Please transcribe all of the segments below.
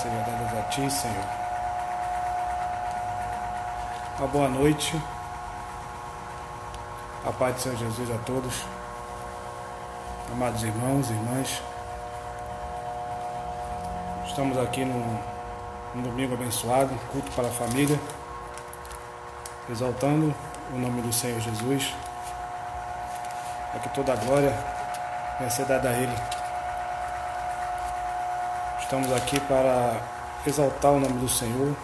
sejam dadas a Ti, Senhor. Uma boa noite. A paz do Senhor Jesus a todos. Amados irmãos e irmãs. Estamos aqui num domingo abençoado, culto para a família, exaltando o nome do Senhor Jesus, para que toda a glória venha ser dada a Ele. Estamos aqui para exaltar o nome do Senhor,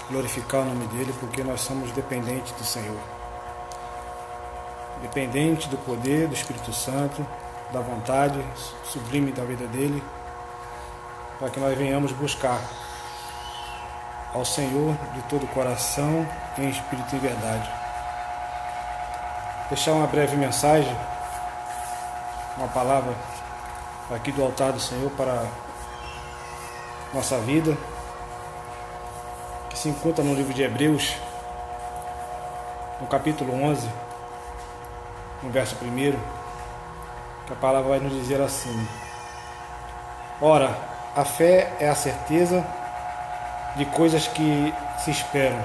glorificar o nome dEle, porque nós somos dependentes do Senhor. Dependente do poder do Espírito Santo, da vontade sublime da vida dEle, para que nós venhamos buscar ao Senhor de todo o coração, em espírito e verdade. Deixar uma breve mensagem, uma palavra aqui do altar do Senhor para nossa vida, que se encontra no livro de Hebreus, no capítulo 11, no verso 1, que a palavra vai nos dizer assim: Ora, a fé é a certeza de coisas que se esperam,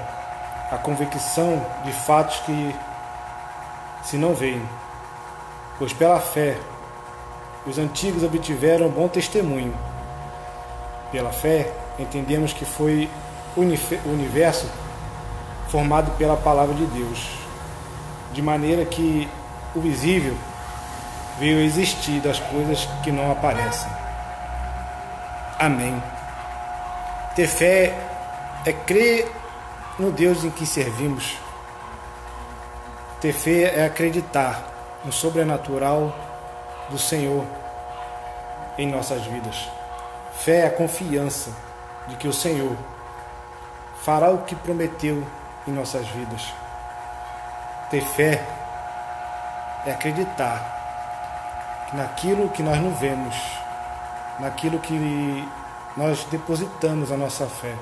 a convicção de fatos que se não veem. Pois pela fé os antigos obtiveram bom testemunho. Pela fé entendemos que foi o universo formado pela palavra de Deus, de maneira que o visível veio a existir das coisas que não aparecem. Amém. Ter fé é crer no Deus em que servimos. Ter fé é acreditar no sobrenatural do Senhor em nossas vidas. Fé é a confiança de que o Senhor fará o que prometeu em nossas vidas. Ter fé é acreditar que naquilo que nós não vemos, naquilo que nós depositamos a nossa fé.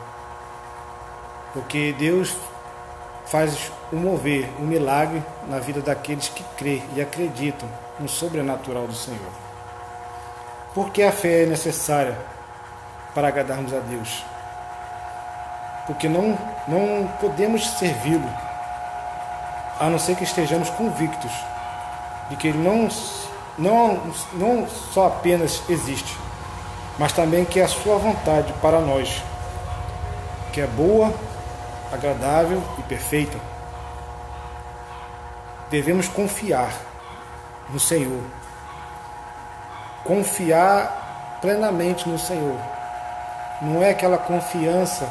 Porque Deus faz um mover, um milagre na vida daqueles que crêem e acreditam no sobrenatural do Senhor. Porque a fé é necessária para agradarmos a Deus. Porque não podemos servi-lo a não ser que estejamos convictos de que Ele não só apenas existe, mas também que é a sua vontade para nós, que é boa, agradável e perfeita. Devemos confiar no Senhor, confiar plenamente no Senhor. Não é aquela confiança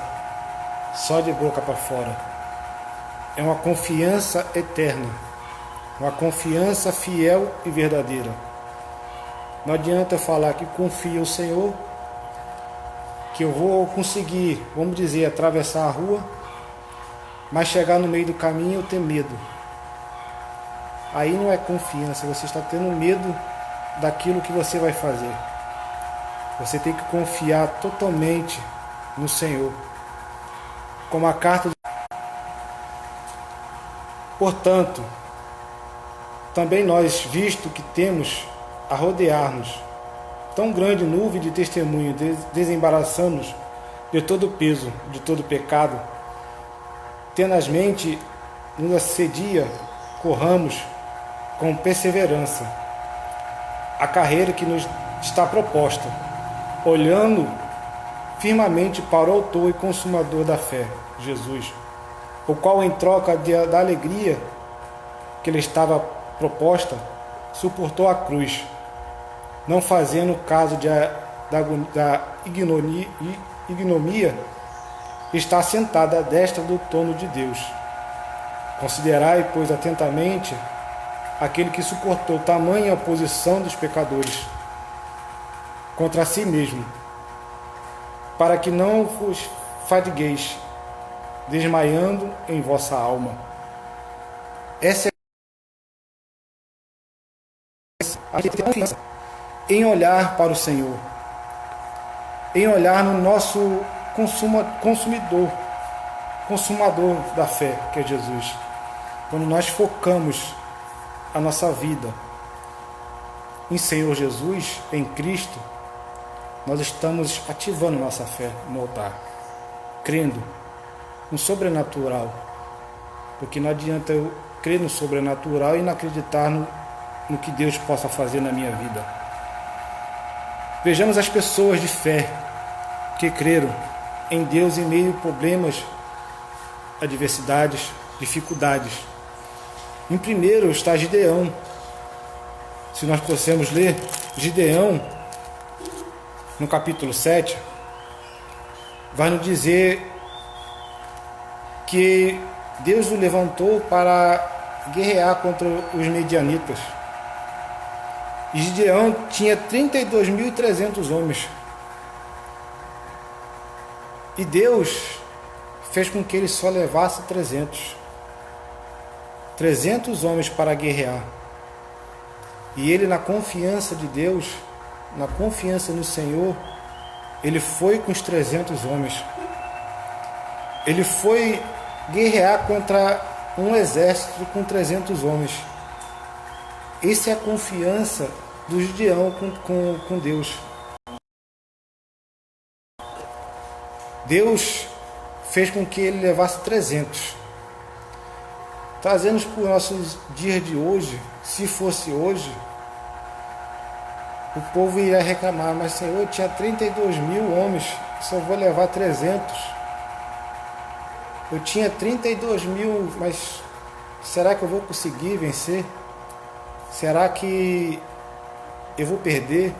só de boca para fora, é uma confiança eterna, uma confiança fiel e verdadeira. Não adianta eu falar que confio no Senhor, que eu vou conseguir, vamos dizer, atravessar a rua, mas chegar no meio do caminho eu ter medo. Aí não é confiança, você está tendo medo daquilo que você vai fazer. Você tem que confiar totalmente no Senhor. Como a carta de... Portanto, também nós, visto que temos a rodear-nos tão grande nuvem de testemunho, desembaraçando-nos de todo o peso, de todo o pecado, tenazmente nos assedia, corramos com perseverança a carreira que nos está proposta, olhando firmemente para o autor e consumador da fé, Jesus, o qual, em troca da alegria que lhe estava proposta, suportou a cruz, não fazendo caso da ignomia, está sentado à destra do trono de Deus. Considerai, pois, atentamente aquele que suportou tamanha oposição dos pecadores contra si mesmo, para que não vos fatigueis, desmaiando em vossa alma. Essa é a confiança em olhar para o Senhor, em olhar no nosso consumador da fé, que é Jesus. Quando nós focamos a nossa vida em Senhor Jesus, em Cristo, nós estamos ativando nossa fé no altar, crendo no sobrenatural, porque não adianta eu crer no sobrenatural e não acreditar no que Deus possa fazer na minha vida. Vejamos as pessoas de fé que creram em Deus em meio a problemas, adversidades, dificuldades. Em primeiro está Gideão. Se nós possamos ler Gideão, no capítulo 7, vai nos dizer que Deus o levantou para guerrear contra os medianitas. E Gideão tinha 32.300 homens. E Deus fez com que ele só levasse 300. 300 homens para guerrear. E ele, na confiança de Deus, na confiança no Senhor, ele foi com os 300 homens. Ele foi guerrear contra um exército com 300 homens. Essa é a confiança do Gideão com Deus. Deus fez com que ele levasse 300. Trazendo para os nossos dias de hoje, se fosse hoje, o povo iria reclamar, mas Senhor, eu tinha 32.000 homens, só vou levar 300. Eu tinha 32.000, mas será que eu vou conseguir vencer? Será que eu vou perder?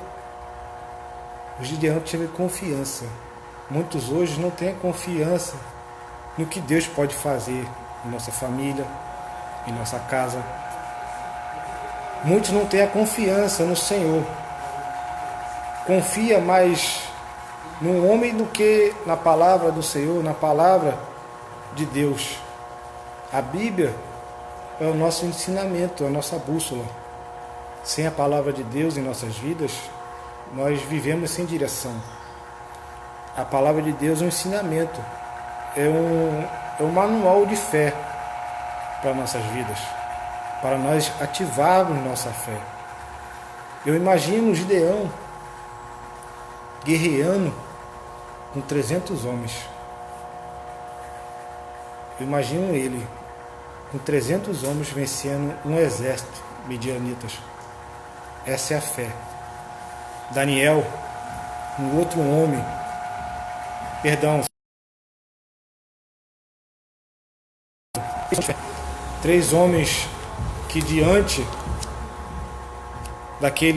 O Gideão teve confiança. Muitos hoje não têm confiança no que Deus pode fazer em nossa família, em nossa casa. Muitos não têm a confiança no Senhor. Confia mais no homem do que na palavra do Senhor, na palavra de Deus. A Bíblia é o nosso ensinamento, é a nossa bússola. Sem a palavra de Deus em nossas vidas, nós vivemos sem direção. A palavra de Deus é um ensinamento, é um manual de fé para nossas vidas, para nós ativarmos nossa fé. Eu imagino Gideão guerreando com 300 homens. Eu imagino ele com 300 homens vencendo um exército midianitas. Essa é a fé. Daniel, um outro homem, três homens que diante daquela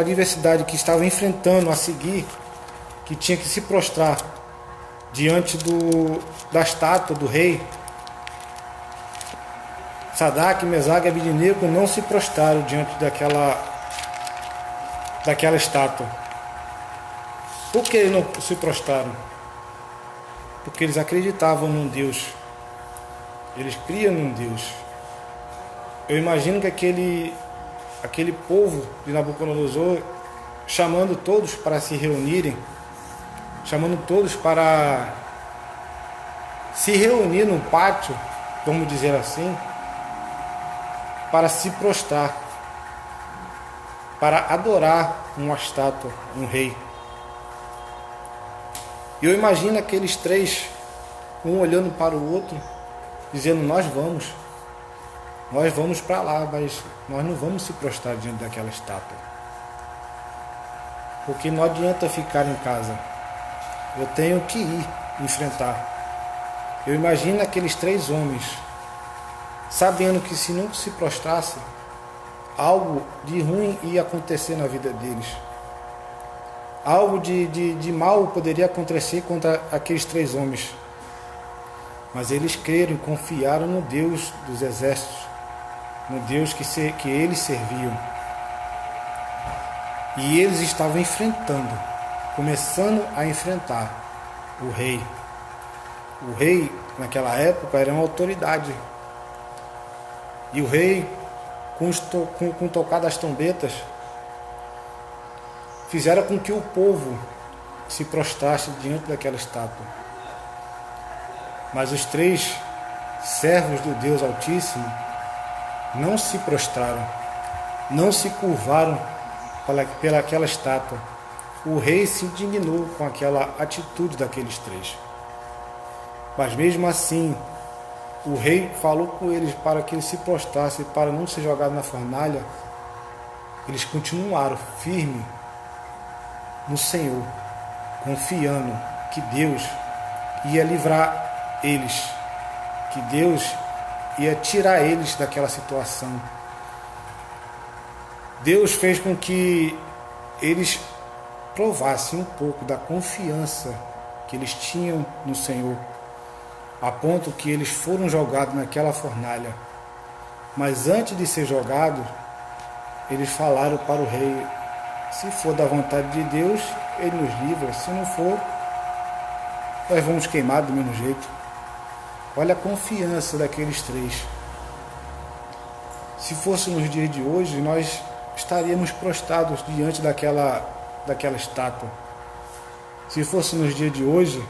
adversidade que estavam enfrentando a seguir, que tinha que se prostrar diante da estátua do rei, Sadraque, Mesaque e Abednego não se prostraram diante daquela estátua. Por que eles não se prostraram? Porque eles acreditavam num Deus. Eles criam num Deus. Eu imagino que aquele povo de Nabucodonosor, chamando todos para se reunirem, chamando todos para se reunir no pátio, vamos dizer assim, para se prostrar, para adorar uma estátua, um rei. Eu imagino aqueles três, um olhando para o outro, dizendo: nós vamos para lá, mas nós não vamos se prostrar diante daquela estátua, porque não adianta ficar em casa, eu tenho que ir enfrentar. Eu imagino aqueles três homens, sabendo que se não se prostrasse, algo de ruim ia acontecer na vida deles. Algo de mal poderia acontecer contra aqueles três homens. Mas eles creram e confiaram no Deus dos exércitos, no Deus que eles serviam. E eles estavam enfrentando, começando a enfrentar o rei. O rei, naquela época, era uma autoridade. E o rei, com o tocar das trombetas, fizeram com que o povo se prostrasse diante daquela estátua. Mas os três servos do Deus Altíssimo não se prostraram, não se curvaram pelaquela estátua. O rei se indignou com aquela atitude daqueles três. Mas mesmo assim, o rei falou com eles para que eles se prostrassem, para não ser jogados na fornalha. Eles continuaram firmes no Senhor, confiando que Deus ia livrar eles, que Deus ia tirar eles daquela situação. Deus fez com que eles provassem um pouco da confiança que eles tinham no Senhor, a ponto que eles foram jogados naquela fornalha. Mas antes de ser jogados, eles falaram para o rei: se for da vontade de Deus, ele nos livra; se não for, nós vamos queimar do mesmo jeito. Olha a confiança daqueles três. Se fosse nos dias de hoje, nós estaríamos prostrados diante daquela estátua. Se fosse nos dias de hoje,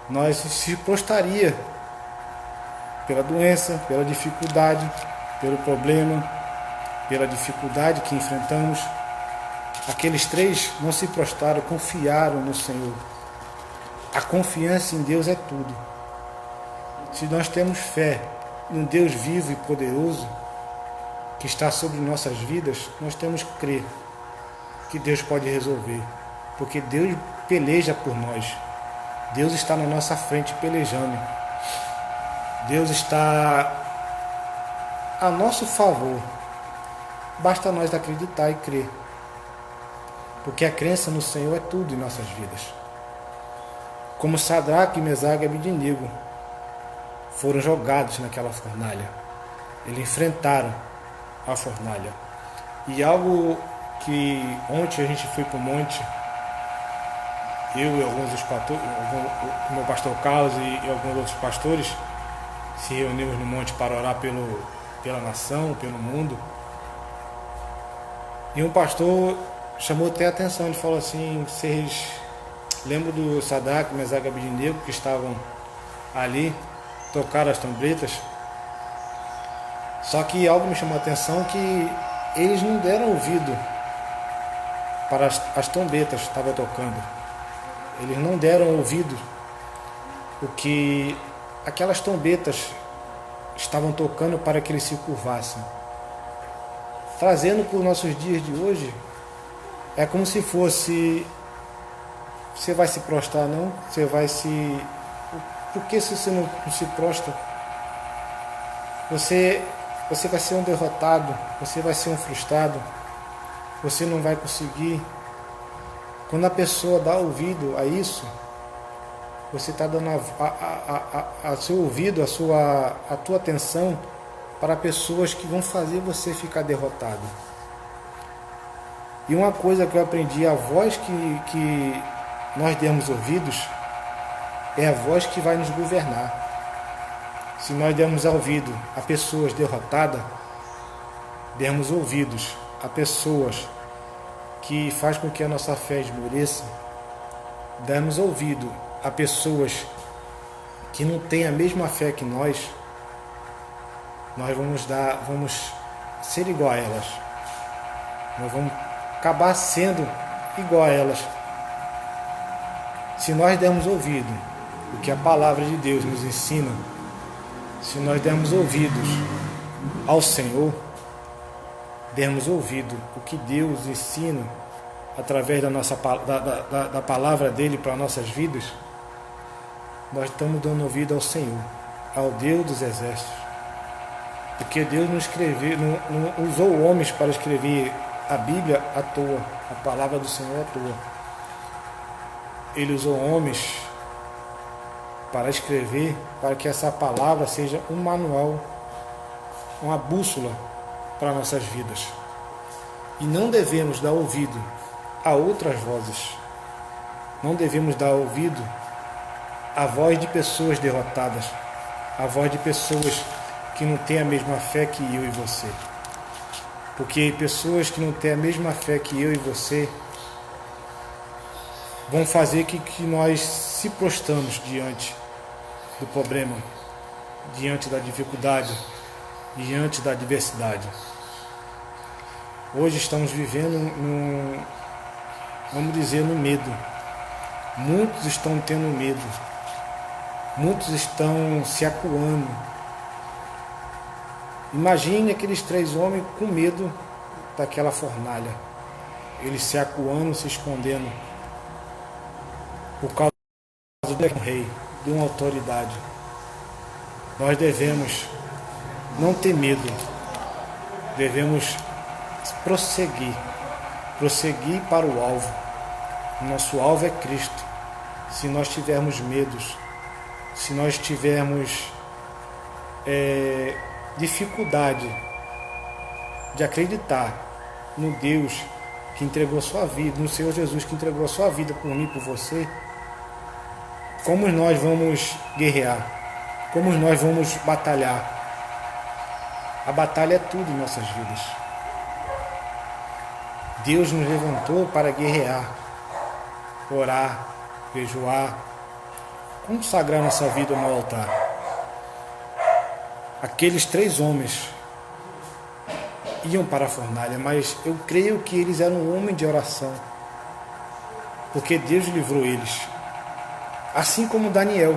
nós se prostraria pela doença, pela dificuldade, pelo problema, pela dificuldade que enfrentamos. Aqueles três não se prostraram, confiaram no Senhor. A confiança em Deus é tudo. Se nós temos fé num Deus vivo e poderoso que está sobre nossas vidas, nós temos que crer que Deus pode resolver, porque Deus peleja por nós. Deus está na nossa frente pelejando. Deus está a nosso favor. Basta nós acreditar e crer, porque a crença no Senhor é tudo em nossas vidas. Como Sadraque, Mesaque e Abednego foram jogados naquela fornalha. Eles enfrentaram a fornalha. E algo que ontem a gente foi para o monte, eu e alguns dos pastores, o meu pastor Carlos e alguns outros pastores, se reunimos no monte para orar pela nação, pelo mundo. E um pastor chamou até a atenção, ele falou assim: vocês lembram do Sadraque, Mesaque e Abednego que estavam ali, tocaram as trombetas? Só que algo me chamou a atenção, que eles não deram ouvido para as trombetas que estavam tocando. Eles não deram ouvido o que aquelas trombetas estavam tocando para que eles se curvassem. Trazendo para os nossos dias de hoje, é como se fosse: você vai se prostrar? Não? Você vai se... Por que se você não se prostra? Você vai ser um derrotado, você vai ser um frustrado, você não vai conseguir. Quando a pessoa dá ouvido a isso, você está dando a seu ouvido, a tua atenção para pessoas que vão fazer você ficar derrotado. E uma coisa que eu aprendi: a voz que nós demos ouvidos é a voz que vai nos governar. Se nós dermos ouvido a pessoas derrotadas, dermos ouvidos a pessoas que faz com que a nossa fé esmoreça, dermos ouvido a pessoas que não têm a mesma fé que nós vamos ser igual a elas. Nós vamos acabar sendo igual a elas. Se nós dermos ouvido o que a palavra de Deus nos ensina, se nós dermos ouvidos ao Senhor, dermos ouvido o que Deus ensina através da palavra dele para nossas vidas, nós estamos dando ouvido ao Senhor, ao Deus dos exércitos. Porque Deus não usou homens para escrever a Bíblia à toa, a palavra do Senhor à toa. Ele usou homens para escrever, para que essa palavra seja um manual, uma bússola para nossas vidas. E não devemos dar ouvido a outras vozes. Não devemos dar ouvido à voz de pessoas derrotadas, à voz de pessoas que não têm a mesma fé que eu e você. Porque pessoas que não têm a mesma fé que eu e você vão fazer que nós se prostramos diante do problema, diante da dificuldade, diante da adversidade. Hoje estamos vivendo vamos dizer, no medo. Muitos estão tendo medo. Muitos estão se acuando. Imagine aqueles 3 homens com medo daquela fornalha. Eles se acuando, se escondendo. Por causa de um rei, de uma autoridade. Nós devemos não ter medo. Devemos prosseguir para o alvo. Nosso alvo é Cristo. Se nós tivermos medos, se nós tivermos dificuldade de acreditar no Deus que entregou a sua vida, no Senhor Jesus que entregou a sua vida por mim e por você, como nós vamos guerrear? Como nós vamos batalhar? A batalha é tudo em nossas vidas. Deus nos levantou para guerrear, orar, jejuar, consagrar nossa vida no altar. Aqueles 3 homens iam para a fornalha, mas eu creio que eles eram homens de oração, porque Deus livrou eles. Assim como Daniel.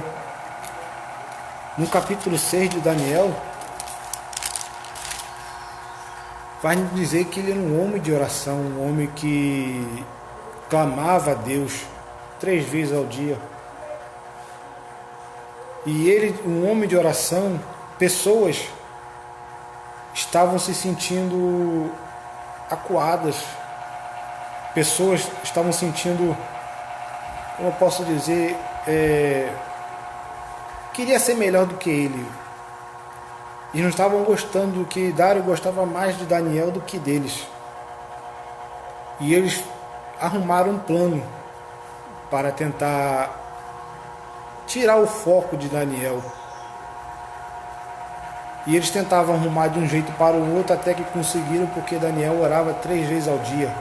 No capítulo 6 de Daniel, vai nos dizer que ele era um homem de oração, um homem que clamava a Deus 3 vezes ao dia. E ele, um homem de oração, pessoas estavam se sentindo acuadas, pessoas estavam sentindo, como eu posso dizer, queria ser melhor do que ele. E não estavam gostando do que Dário gostava mais de Daniel do que deles. E eles arrumaram um plano para tentar tirar o foco de Daniel. E eles tentavam arrumar de um jeito para o outro até que conseguiram, porque Daniel orava 3 vezes ao dia.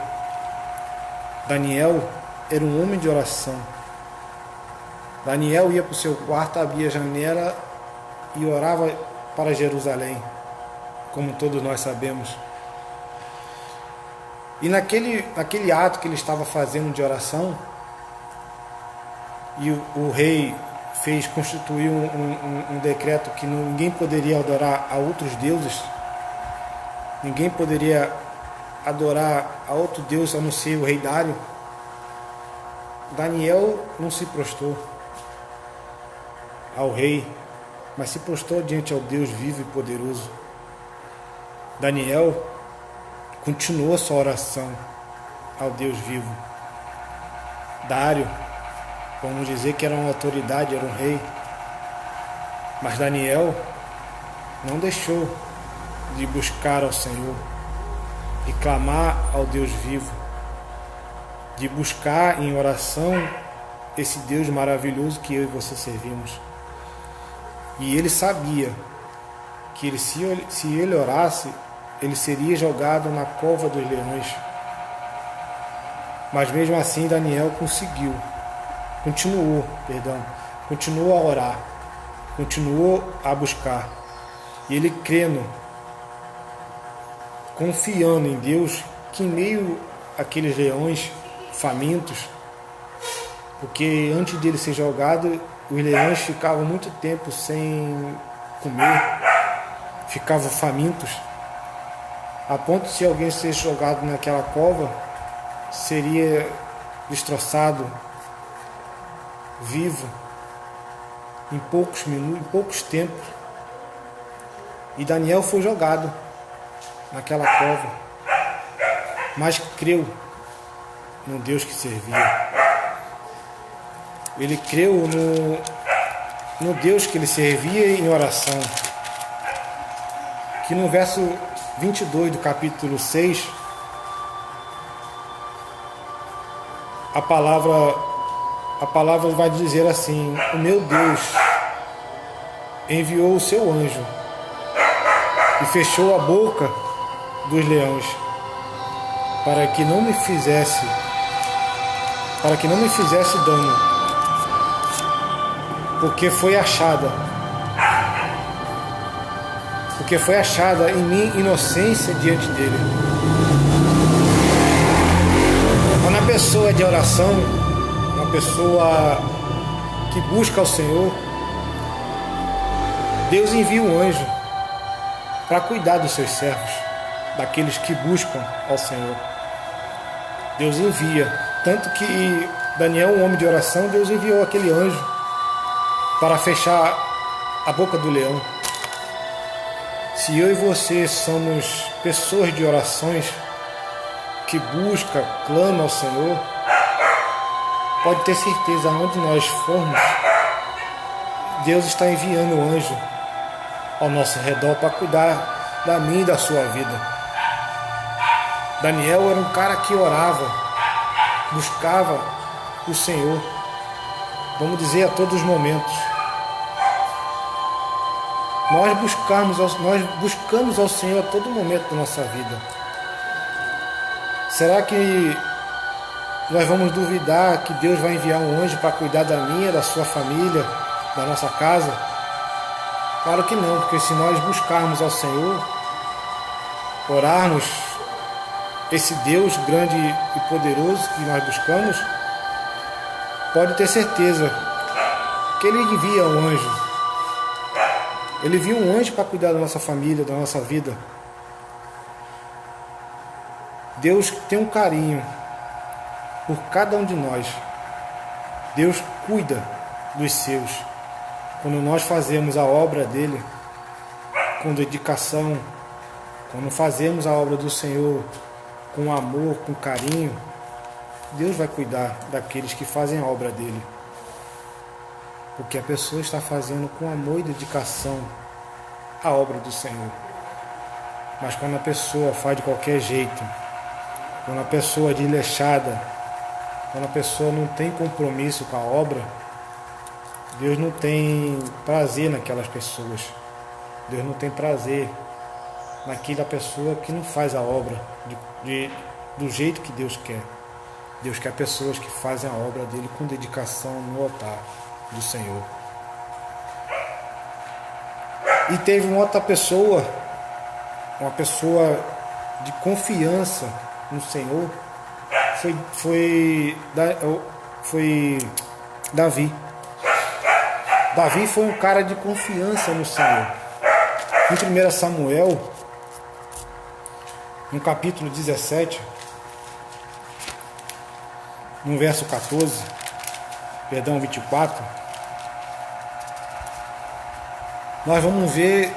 Daniel era um homem de oração. Daniel ia para o seu quarto, abria a janela e orava para Jerusalém, como todos nós sabemos. E naquele ato que ele estava fazendo de oração, e o rei fez constituir um decreto que ninguém poderia adorar a outros deuses, ninguém poderia adorar a outro deus a não ser o rei Dário. Daniel não se prostrou ao rei, mas se prostrou diante ao Deus vivo e poderoso. Daniel continuou sua oração ao Deus vivo. Dário, vamos dizer que era uma autoridade, era um rei, mas Daniel não deixou de buscar ao Senhor, de clamar ao Deus vivo, de buscar em oração esse Deus maravilhoso que eu e você servimos. E ele sabia que se ele orasse, ele seria jogado na cova dos leões. Mas mesmo assim Daniel continuou a orar, continuou a buscar. E ele crendo, confiando em Deus, que em meio àqueles leões famintos, porque antes dele ser jogado, os leões ficavam muito tempo sem comer, ficavam famintos, a ponto de se alguém ser jogado naquela cova, seria destroçado, vivo, em poucos minutos, em poucos tempos. E Daniel foi jogado naquela cova, mas creu no Deus que servia. Ele creu no Deus que ele servia em oração. Que no verso 22 do capítulo 6, a palavra vai dizer assim: o meu Deus enviou o seu anjo e fechou a boca dos leões para que não me fizesse dano, porque foi achada em mim inocência diante dele. pessoa é de oração, uma pessoa que busca ao Senhor, Deus envia um anjo para cuidar dos seus servos, daqueles que buscam ao Senhor. Deus envia, tanto que Daniel, um homem de oração, Deus enviou aquele anjo para fechar a boca do leão. Se eu e você somos pessoas de orações, que busca, clama ao Senhor, pode ter certeza, aonde nós formos, Deus está enviando um anjo ao nosso redor para cuidar da minha e da sua vida. Daniel era um cara que orava, buscava o Senhor, vamos dizer, a todos os momentos. Nós buscamos ao Senhor a todo momento da nossa vida. Será que nós vamos duvidar que Deus vai enviar um anjo para cuidar da minha, da sua família, da nossa casa? Claro que não, porque se nós buscarmos ao Senhor, orarmos esse Deus grande e poderoso que nós buscamos, pode ter certeza que Ele envia um anjo. Ele envia um anjo para cuidar da nossa família, da nossa vida. Deus tem um carinho por cada um de nós. Deus cuida dos seus. Quando nós fazemos a obra dele com dedicação, quando fazemos a obra do Senhor com amor, com carinho, Deus vai cuidar daqueles que fazem a obra dele. Porque a pessoa está fazendo com amor e dedicação a obra do Senhor. Mas quando a pessoa faz de qualquer jeito, quando a pessoa é desleixada, quando a pessoa não tem compromisso com a obra, Deus não tem prazer naquelas pessoas. Deus não tem prazer naquela pessoa que não faz a obra do jeito que Deus quer. Deus quer pessoas que fazem a obra dele com dedicação no altar do Senhor. E teve uma outra pessoa, uma pessoa de confiança no Senhor, foi Davi. Davi foi um cara de confiança no Senhor. Em 1 Samuel, no capítulo 17, no verso 24, nós vamos ver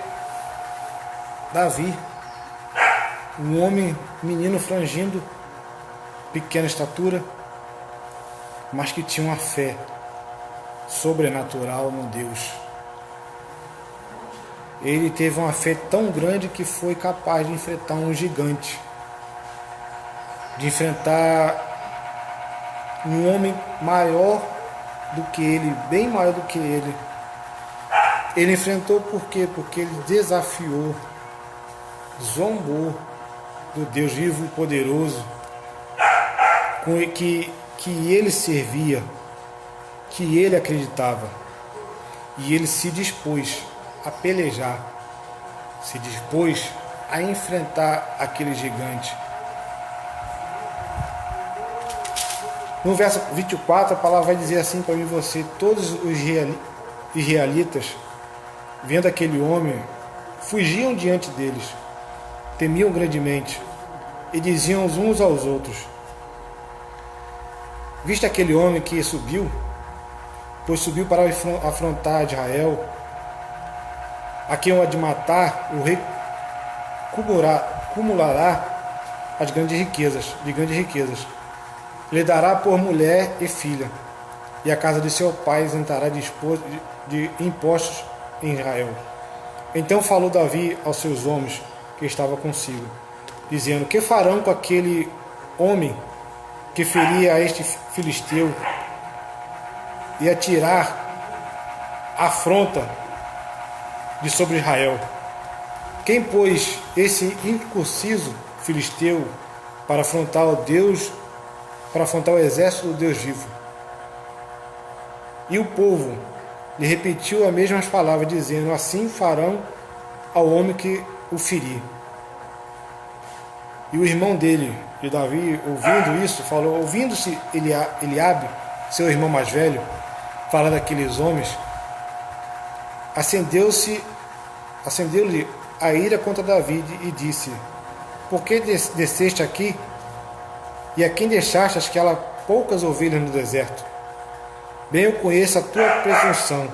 Davi, um homem, menino frangindo, pequena estatura, mas que tinha uma fé sobrenatural no Deus. Ele teve uma fé tão grande que foi capaz de enfrentar um gigante, de enfrentar um homem maior do que ele, bem maior do que ele. Ele enfrentou por quê? Porque ele desafiou, zombou do Deus vivo e poderoso que ele servia, que ele acreditava. E ele se dispôs a pelejar, se dispôs a enfrentar aquele gigante. No verso 24, a palavra vai dizer assim para mim e você: todos os israelitas, vendo aquele homem, fugiam diante deles, temiam grandemente e diziam uns aos outros: viste aquele homem que subiu? Pois subiu para afrontar Israel, a quem há de matar, o rei cumulará as grandes riquezas, lhe dará por mulher e filha, e a casa de seu pai isentará de impostos em Israel. Então falou Davi aos seus homens que estavam consigo, dizendo: que farão com aquele homem que feria a este filisteu e atirar a afronta de sobre Israel? Quem pôs esse incircunciso filisteu para afrontar o exército do Deus vivo? E o povo lhe repetiu as mesmas palavras, dizendo: assim farão ao homem que o ferir. E o irmão dele, de Davi, ouvindo isso, falou, ouvindo-se Eliabe, seu irmão mais velho, falar daqueles homens, acendeu-lhe a ira contra Davi e disse: por que desceste aqui? E a quem deixaste aquelas poucas ovelhas no deserto? Bem eu conheço a tua presunção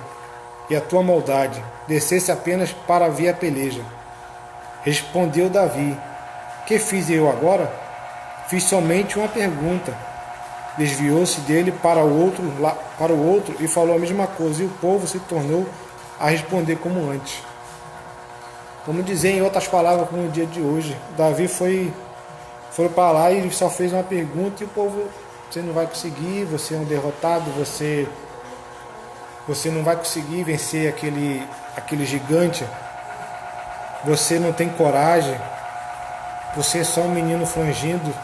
e a tua maldade. Descesse apenas para ver a peleja. Respondeu Davi: que fiz eu agora? Fiz somente uma pergunta. Desviou-se dele para o outro e falou a mesma coisa, e o povo se tornou a responder como antes. Vamos dizer em outras palavras, como no dia de hoje, Davi foi para lá e só fez uma pergunta e o povo: você não vai conseguir, você é um derrotado, você não vai conseguir vencer aquele gigante, você não tem coragem, você é só um menino frangindo,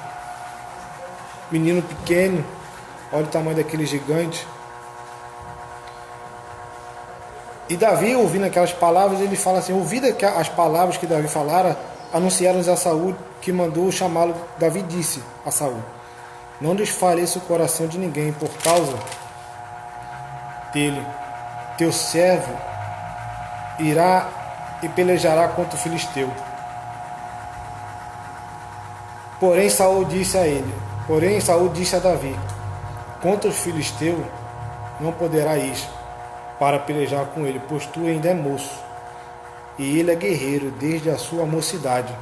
menino pequeno, olha o tamanho daquele gigante. E Davi, ouvindo aquelas palavras, ele fala assim: ouvindo as palavras que Davi falara, anunciaram a Saul, que mandou chamá-lo. Davi disse a Saul: não desfaleça o coração de ninguém por causa dele. Teu servo irá e pelejará contra o filisteu. Porém Saul disse a Davi: contra o filisteu não poderá ir para pelejar com ele, pois tu ainda é moço, e ele é guerreiro desde a sua mocidade.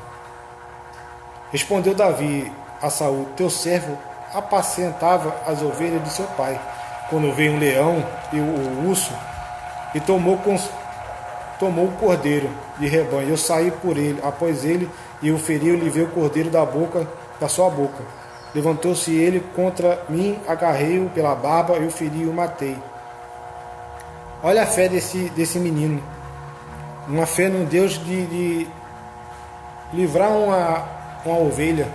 Respondeu Davi a Saul: teu servo apacentava as ovelhas de seu pai, quando veio um leão e o urso, e tomou o cordeiro de rebanho. Eu saí após ele, e o feri, e livrei o cordeiro da sua boca. Levantou-se ele contra mim, agarrei-o pela barba, eu feri e o matei. Olha a fé desse menino. Uma fé no Deus de livrar uma ovelha.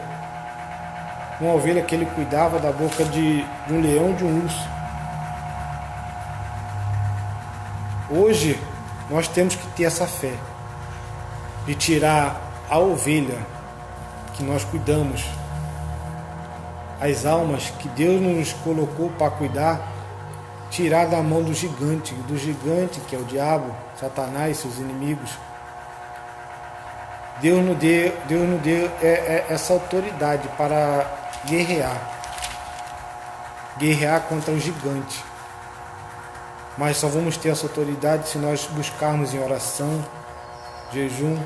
Uma ovelha que ele cuidava da boca de um leão e de um urso. Hoje nós temos que ter essa fé de tirar a ovelha que nós cuidamos, as almas que Deus nos colocou para cuidar, tirar da mão do gigante que é o diabo, Satanás, seus inimigos. Deus nos deu essa autoridade para guerrear contra o gigante. Mas só vamos ter essa autoridade se nós buscarmos em oração, jejum,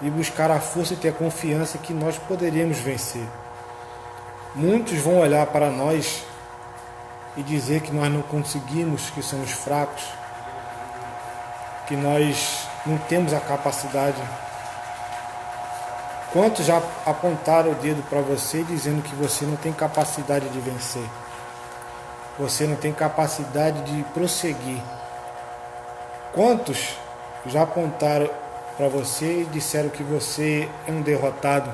e buscar a força e ter a confiança que nós poderemos vencer. Muitos vão olhar para nós e dizer que nós não conseguimos, que somos fracos, que nós não temos a capacidade. Quantos já apontaram o dedo para você dizendo que você não tem capacidade de vencer? Você não tem capacidade de prosseguir? Quantos já apontaram para você e disseram que você é um derrotado,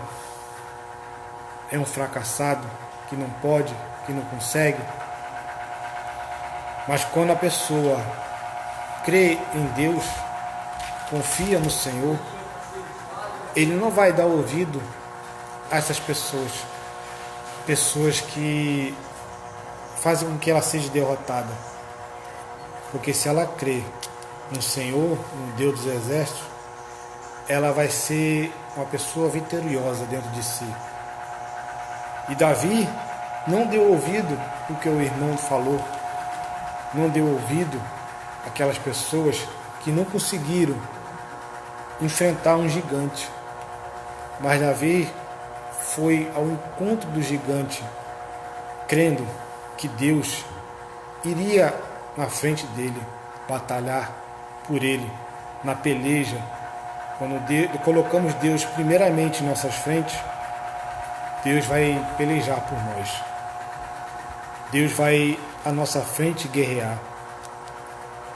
é um fracassado, que não pode, que não consegue? Mas quando a pessoa crê em Deus, confia no Senhor, Ele não vai dar ouvido a essas pessoas que fazem com que ela seja derrotada. Porque se ela crê no Senhor, no Deus dos exércitos, ela vai ser uma pessoa vitoriosa dentro de si. E Davi não deu ouvido ao que o irmão falou, não deu ouvido àquelas pessoas que não conseguiram enfrentar um gigante. Mas Davi foi ao encontro do gigante, crendo que Deus iria na frente dele, batalhar por ele, na peleja. Quando colocamos Deus primeiramente em nossas frentes, Deus vai pelejar por nós. Deus vai à nossa frente guerrear.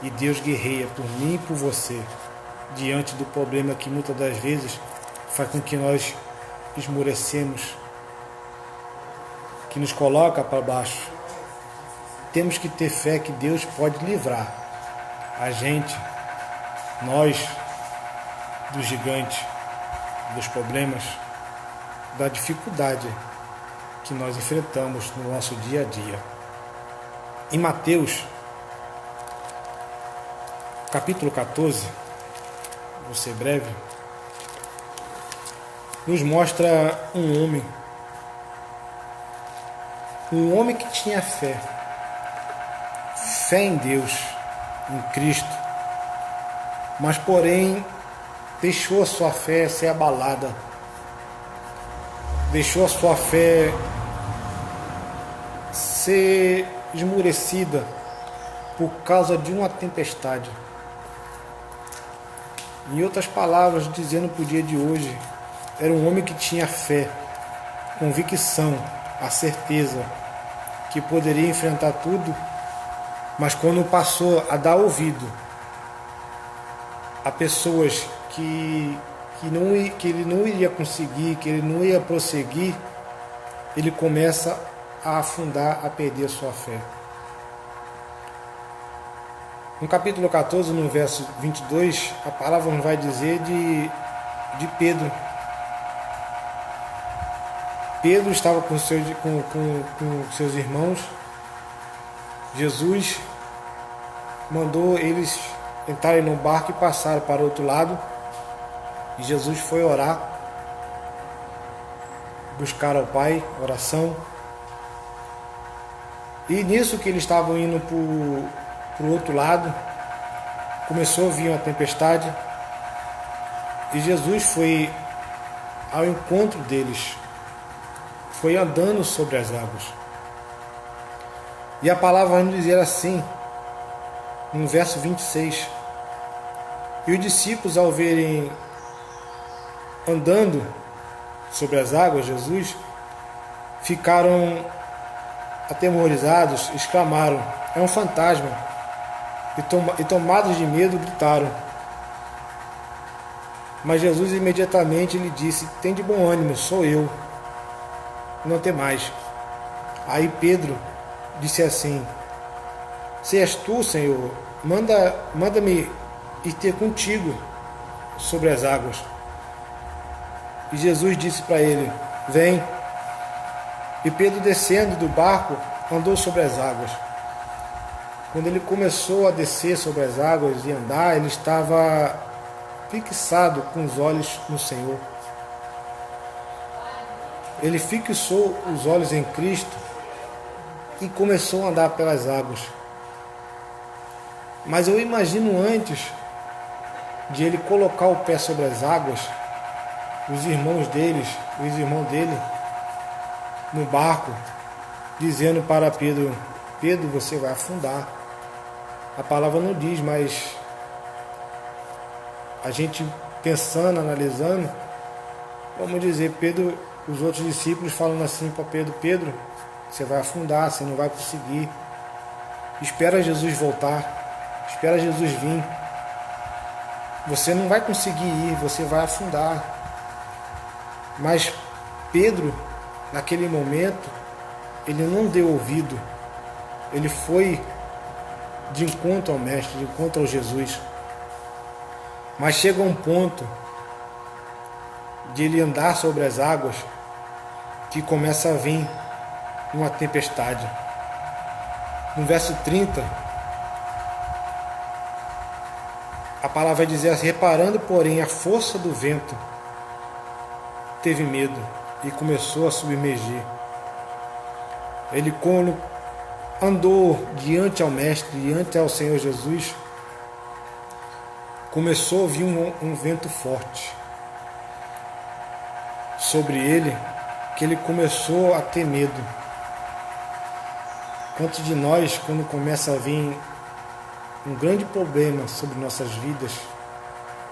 E Deus guerreia por mim e por você, diante do problema que muitas das vezes faz com que nós esmorecemos, que nos coloca para baixo. Temos que ter fé que Deus pode livrar a gente, nós, do gigante, dos problemas, da dificuldade que nós enfrentamos no nosso dia a dia. Em Mateus, capítulo 14, vou ser breve, nos mostra um homem que tinha fé em Deus, em Cristo, mas porém deixou a sua fé ser abalada, deixou a sua fé ser esmurecida por causa de uma tempestade. Em outras palavras, dizendo para o dia de hoje, era um homem que tinha fé, convicção, a certeza que poderia enfrentar tudo, mas quando passou a dar ouvido a pessoas que ele não iria conseguir, que ele não ia prosseguir, ele começa a afundar, a perder a sua fé. No capítulo 14, no verso 22, a palavra nos vai dizer de Pedro. Pedro estava com seus irmãos. Jesus mandou eles entrarem no barco e passarem para o outro lado. E Jesus foi orar, buscar ao Pai, oração. E nisso que eles estavam indo para o outro lado, começou a vir uma tempestade. E Jesus foi ao encontro deles, foi andando sobre as águas. E a palavra vai nos dizer assim, no verso 26, e os discípulos, ao verem andando sobre as águas Jesus, ficaram atemorizados, exclamaram: é um fantasma, e tomados de medo gritaram. Mas Jesus imediatamente lhe disse: tem de bom ânimo, sou eu, não temais. Aí Pedro disse assim: se és tu, Senhor, manda-me ir ter contigo sobre as águas. E Jesus disse para ele: vem. E Pedro, descendo do barco, andou sobre as águas. Quando ele começou a descer sobre as águas e andar, ele estava fixado com os olhos no Senhor. Ele fixou os olhos em Cristo e começou a andar pelas águas. Mas eu imagino, antes de ele colocar o pé sobre as águas, os irmãos dele no barco, dizendo para Pedro: Pedro, você vai afundar. A palavra não diz, mas a gente pensando, analisando, vamos dizer, Pedro, os outros discípulos falando assim para Pedro: Pedro, você vai afundar, você não vai conseguir. Espera Jesus voltar, espera Jesus vir. Você não vai conseguir ir, você vai afundar. Mas Pedro, naquele momento, ele não deu ouvido. Ele foi de encontro ao Mestre, de encontro ao Jesus. Mas chega um ponto de ele andar sobre as águas que começa a vir uma tempestade. No verso 30, a palavra vai dizer assim: reparando, porém, a força do vento, teve medo e começou a submergir. Ele, quando andou diante ao Mestre, diante ao Senhor Jesus, começou a vir um vento forte sobre ele, que ele começou a ter medo. Quantos de nós, quando começa a vir um grande problema sobre nossas vidas,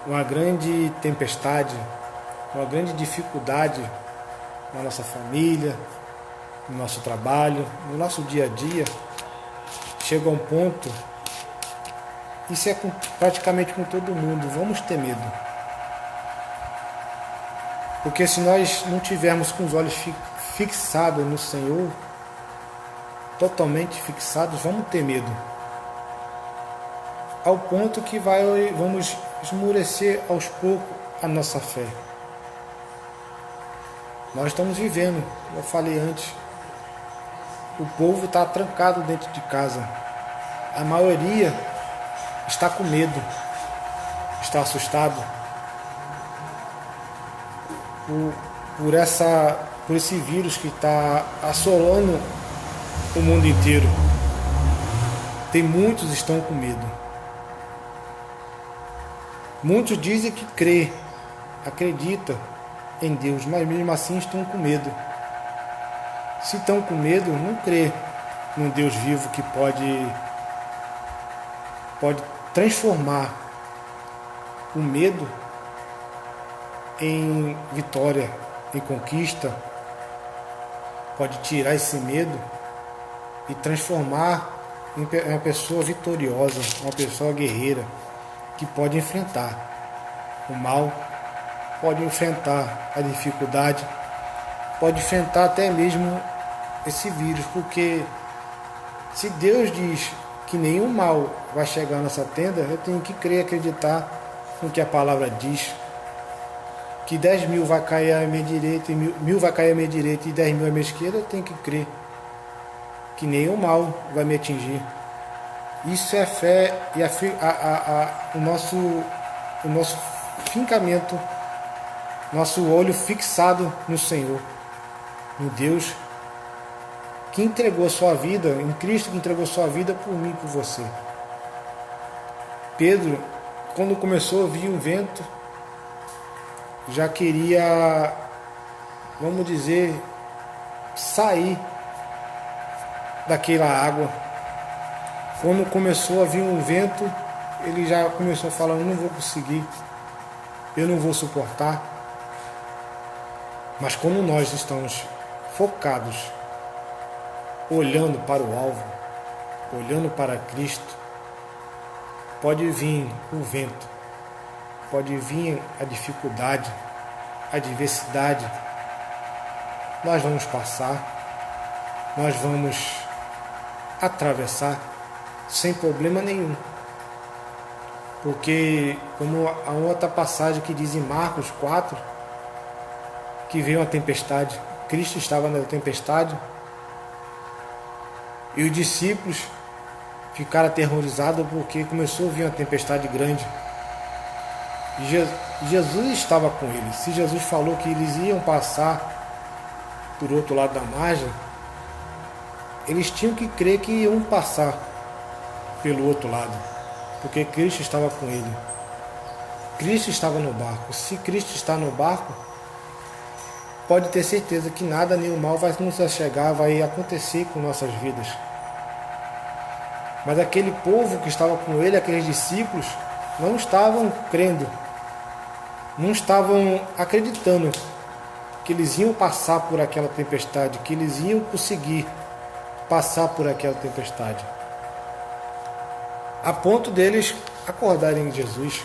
uma grande tempestade, uma grande dificuldade na nossa família, no nosso trabalho, no nosso dia a dia, chega a um ponto, isso é praticamente com todo mundo, vamos ter medo. Porque se nós não tivermos com os olhos fixados no Senhor, totalmente fixados, vamos ter medo. Ao ponto que vamos esmorecer aos poucos a nossa fé. Nós estamos vivendo, como eu falei antes, o povo está trancado dentro de casa. A maioria está com medo, está assustado por esse vírus que está assolando o mundo inteiro. Tem muitos que estão com medo. Muitos dizem que crê, acredita em Deus, mas mesmo assim estão com medo. Se estão com medo, não crê num Deus vivo que pode transformar o medo em vitória, em conquista, pode tirar esse medo e transformar em uma pessoa vitoriosa, uma pessoa guerreira, que pode enfrentar o mal, pode enfrentar a dificuldade, pode enfrentar até mesmo esse vírus, porque se Deus diz que nenhum mal vai chegar nessa tenda, eu tenho que crer e acreditar no que a palavra diz, que 10.000 vai cair à minha direita, e 1.000 vai cair à minha direita e 10.000 à minha esquerda, eu tenho que crer que nenhum mal vai me atingir. Isso é fé e o nosso fincamento, nosso olho fixado no Senhor, no Deus que entregou a sua vida, em Cristo que entregou a sua vida por mim e por você. Pedro, quando começou a vir um vento, já queria, vamos dizer, sair daquela água. Quando começou a vir um vento, ele já começou a falar: eu não vou conseguir, eu não vou suportar. Mas quando nós estamos focados, olhando para o alvo, olhando para Cristo, pode vir o vento, pode vir a dificuldade, a adversidade, nós vamos passar, nós vamos atravessar sem problema nenhum. Porque, como a outra passagem que diz em Marcos 4, que veio uma tempestade, Cristo estava na tempestade e os discípulos ficaram aterrorizados porque começou a vir uma tempestade grande. E Jesus estava com eles. Se Jesus falou que eles iam passar por outro lado da margem, eles tinham que crer que iam passar pelo outro lado, porque Cristo estava com ele. Cristo estava no barco. Se Cristo está no barco, pode ter certeza que nada, nenhum mal vai nos chegar, vai acontecer com nossas vidas. Mas aquele povo que estava com ele, aqueles discípulos, não estavam crendo, não estavam acreditando que eles iam passar por aquela tempestade, que eles iam conseguir passar por aquela tempestade. A ponto deles acordarem Jesus.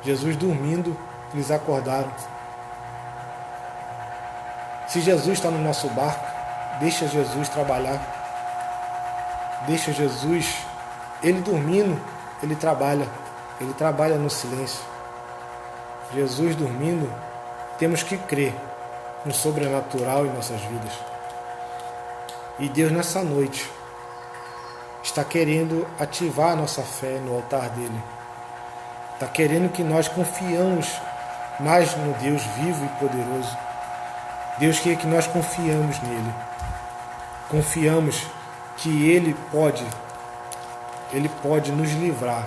Jesus dormindo, eles acordaram. Se Jesus está no nosso barco, deixa Jesus trabalhar. Deixa Jesus, ele dormindo, ele trabalha no silêncio. Jesus dormindo, temos que crer no sobrenatural em nossas vidas. E Deus nessa noite está querendo ativar a nossa fé no altar dele. Está querendo que nós confiamos mais no Deus vivo e poderoso. Deus quer que nós confiamos nele. Confiamos que Ele pode nos livrar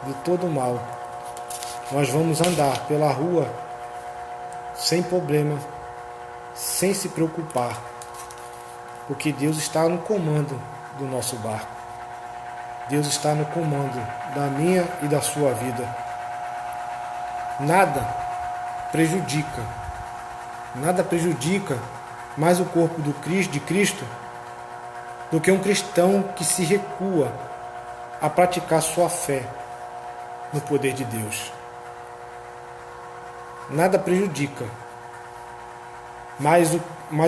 de todo mal. Nós vamos andar pela rua sem problema, sem se preocupar, porque Deus está no comando do nosso barco. Deus está no comando da minha e da sua vida. Nada prejudica mais o corpo de Cristo do que um cristão que se recua a praticar sua fé no poder de Deus. Nada prejudica mais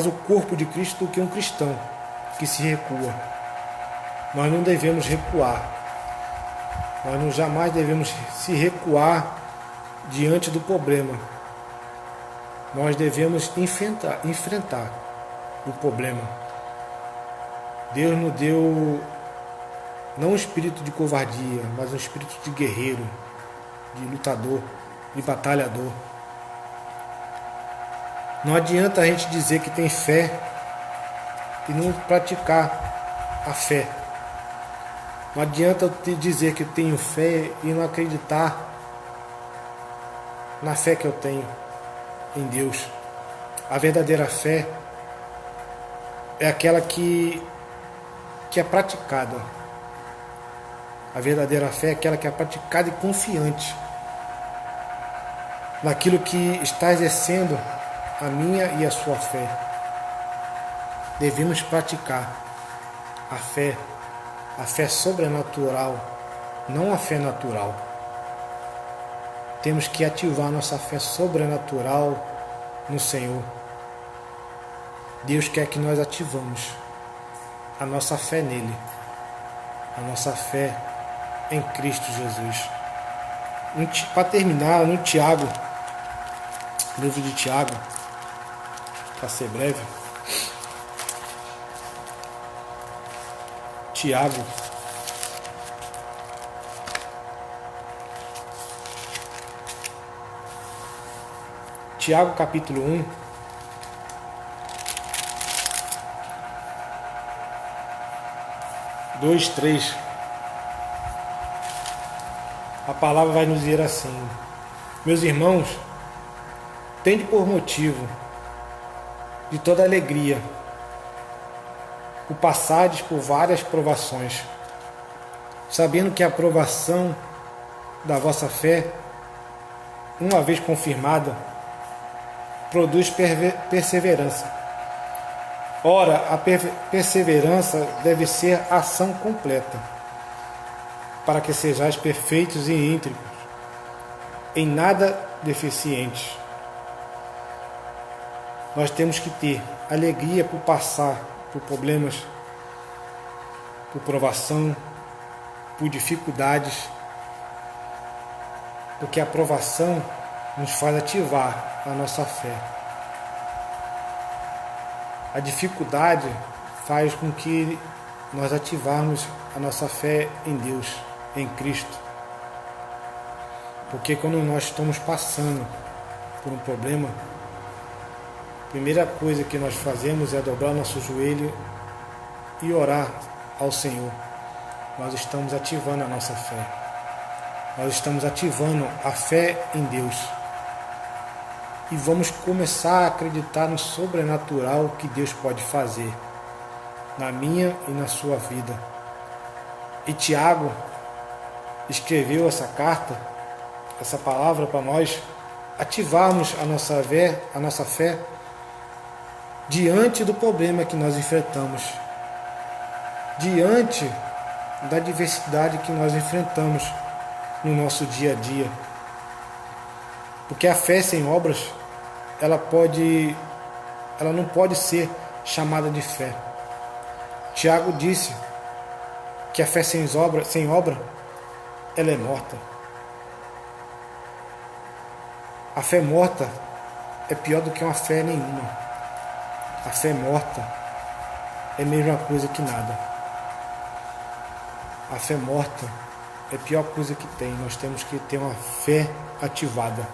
o corpo de Cristo do que um cristão que se recua. Nós não devemos recuar. Nós jamais devemos se recuar diante do problema. nós devemos enfrentar o problema. Deus nos deu não um espírito de covardia, mas um espírito de guerreiro, de lutador, de batalhador. Não adianta a gente dizer que tem fé e não praticar a fé. Não adianta eu te dizer que eu tenho fé e não acreditar na fé que eu tenho em Deus. A verdadeira fé é aquela que é praticada. A verdadeira fé é aquela que é praticada e confiante naquilo que está exercendo a minha e a sua fé. Devemos praticar a fé sobrenatural, não a fé natural. Temos que ativar nossa fé sobrenatural no Senhor. Deus quer que nós ativamos a nossa fé nele, a nossa fé em Cristo Jesus. Para terminar, no Tiago, livro de Tiago, para ser breve, Tiago, capítulo 1, dois, 3. A palavra vai nos dizer assim: meus irmãos, tende por motivo de toda alegria o passardes por várias provações, sabendo que a provação da vossa fé, uma vez confirmada, produz perseverança. Ora, a perseverança deve ser ação completa, para que sejais perfeitos e íntegros, em nada deficientes. Nós temos que ter alegria por passar por problemas, por provação, por dificuldades, porque a provação nos faz ativar a nossa fé. A dificuldade faz com que nós ativarmos a nossa fé em Deus, em Cristo. Porque quando nós estamos passando por um problema, a primeira coisa que nós fazemos é dobrar nosso joelho e orar ao Senhor. Nós estamos ativando a nossa fé. Nós estamos ativando a fé em Deus. E vamos começar a acreditar no sobrenatural que Deus pode fazer na minha e na sua vida. E Tiago escreveu essa carta, essa palavra para nós ativarmos a nossa fé diante do problema que nós enfrentamos, diante da diversidade que nós enfrentamos no nosso dia a dia. Porque a fé sem obras, ela não pode ser chamada de fé. Tiago disse que a fé sem obra, ela é morta. A fé morta é pior do que uma fé nenhuma. A fé morta é a mesma coisa que nada. A fé morta é a pior coisa que tem. Nós temos que ter uma fé ativada,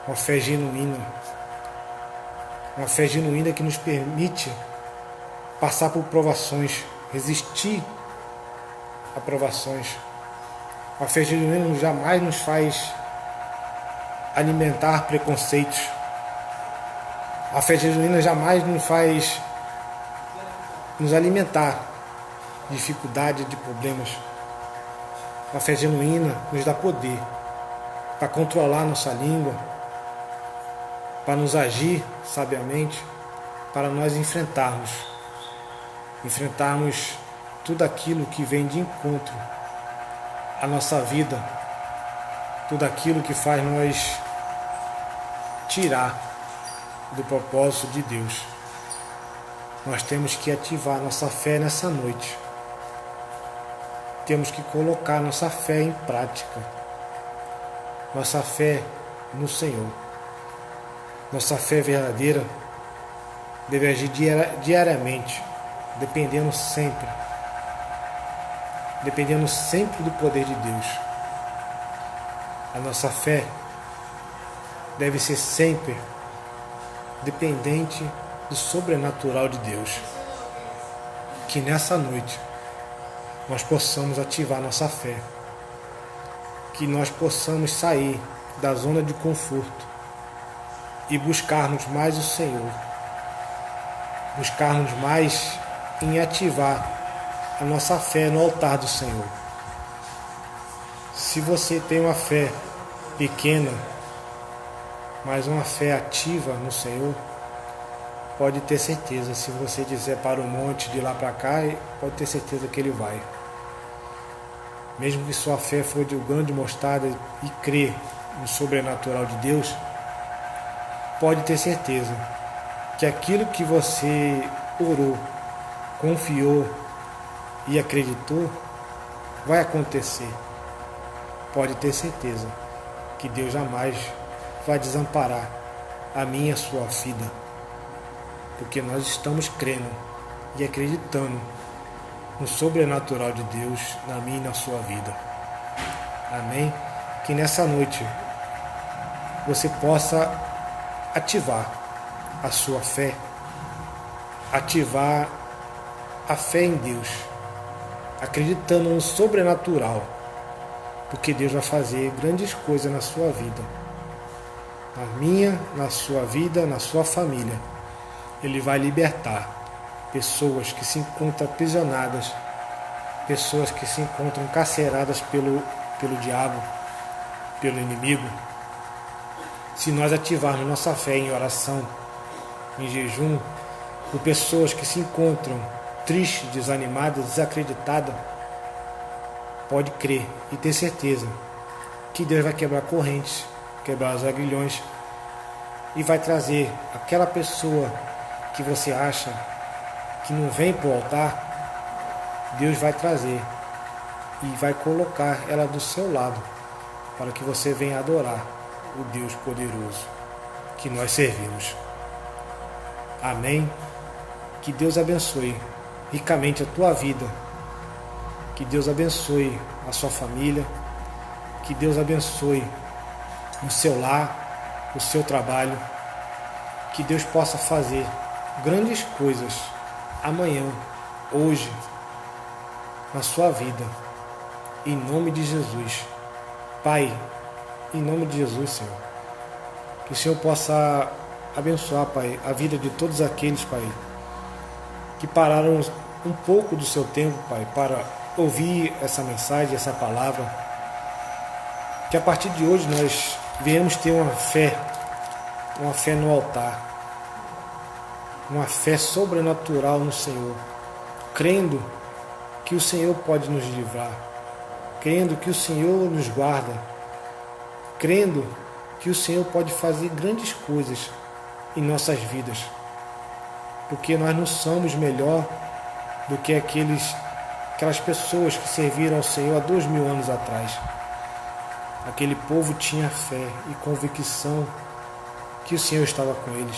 uma fé genuína, que nos permite passar por provações, resistir a provações. A fé genuína jamais nos faz alimentar preconceitos. A fé genuína jamais nos faz nos alimentar de dificuldade, de problemas. A fé genuína nos dá poder para controlar nossa língua, para nos agir sabiamente, para nós enfrentarmos tudo aquilo que vem de encontro à nossa vida, tudo aquilo que faz nós tirar do propósito de Deus. Nós temos que ativar nossa fé nessa noite. Temos que colocar nossa fé em prática. Nossa fé no Senhor. Nossa fé verdadeira deve agir diariamente, dependendo sempre do poder de Deus. A nossa fé deve ser sempre dependente do sobrenatural de Deus. Que nessa noite nós possamos ativar nossa fé, que nós possamos sair da zona de conforto e buscarmos mais o Senhor, buscarmos mais em ativar a nossa fé no altar do Senhor. Se você tem uma fé pequena, mas uma fé ativa no Senhor, pode ter certeza, se você dizer para o monte de lá para cá, pode ter certeza que ele vai. Mesmo que sua fé for de grão de mostarda e crer no sobrenatural de Deus, pode ter certeza que aquilo que você orou, confiou e acreditou, vai acontecer. Pode ter certeza que Deus jamais vai desamparar a minha e a sua vida, porque nós estamos crendo e acreditando no sobrenatural de Deus na minha e na sua vida. Amém? Que nessa noite você possa ativar a sua fé, ativar a fé em Deus, acreditando no sobrenatural, porque Deus vai fazer grandes coisas na sua vida, na minha, na sua vida, na sua família. Ele vai libertar pessoas que se encontram aprisionadas, pessoas que se encontram encarceradas pelo diabo, pelo inimigo. Se nós ativarmos nossa fé em oração, em jejum, por pessoas que se encontram tristes, desanimadas, desacreditadas, pode crer e ter certeza que Deus vai quebrar correntes, quebrar os aguilhões e vai trazer aquela pessoa que você acha que não vem para o altar. Deus vai trazer e vai colocar ela do seu lado para que você venha adorar o Deus poderoso que nós servimos. Amém? Que Deus abençoe ricamente a tua vida, que Deus abençoe a sua família, que Deus abençoe o seu lar, o seu trabalho, que Deus possa fazer grandes coisas amanhã, hoje, na sua vida, em nome de Jesus. Pai, em nome de Jesus, Senhor, que o Senhor possa abençoar, Pai, a vida de todos aqueles, Pai, que pararam um pouco do seu tempo, Pai, para ouvir essa mensagem, essa palavra, que a partir de hoje nós venhamos ter uma fé no altar, uma fé sobrenatural no Senhor, crendo que o Senhor pode nos livrar, crendo que o Senhor nos guarda, crendo que o Senhor pode fazer grandes coisas em nossas vidas, porque nós não somos melhor do que aquelas pessoas que serviram ao Senhor há 2000 anos atrás. Aquele povo tinha fé e convicção que o Senhor estava com eles.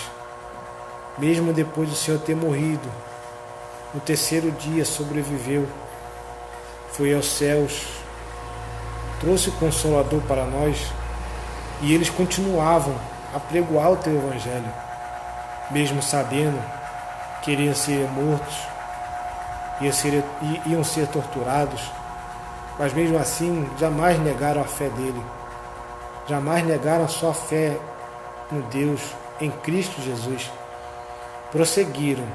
Mesmo depois do Senhor ter morrido, no terceiro dia sobreviveu, foi aos céus, trouxe o Consolador para nós, e eles continuavam a pregoar o teu Evangelho, mesmo sabendo que iriam ser mortos, iam ser torturados, mas mesmo assim jamais negaram a fé dele, jamais negaram a sua fé no Deus, em Cristo Jesus. Prosseguiram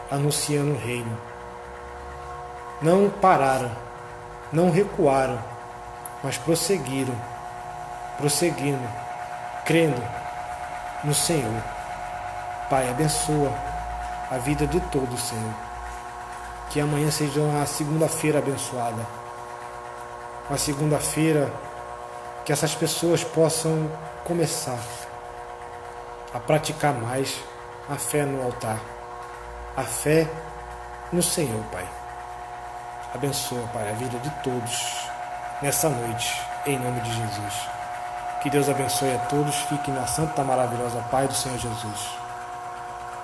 anunciando o reino. Não pararam, não recuaram, mas prosseguindo, crendo no Senhor. Pai, abençoa a vida de todos, Senhor. Que amanhã seja uma segunda-feira abençoada. Uma segunda-feira que essas pessoas possam começar a praticar mais a fé no altar, a fé no Senhor, Pai. Abençoa, Pai, a vida de todos nessa noite, em nome de Jesus. Que Deus abençoe a todos. Fiquem na santa, maravilhosa paz do Senhor Jesus.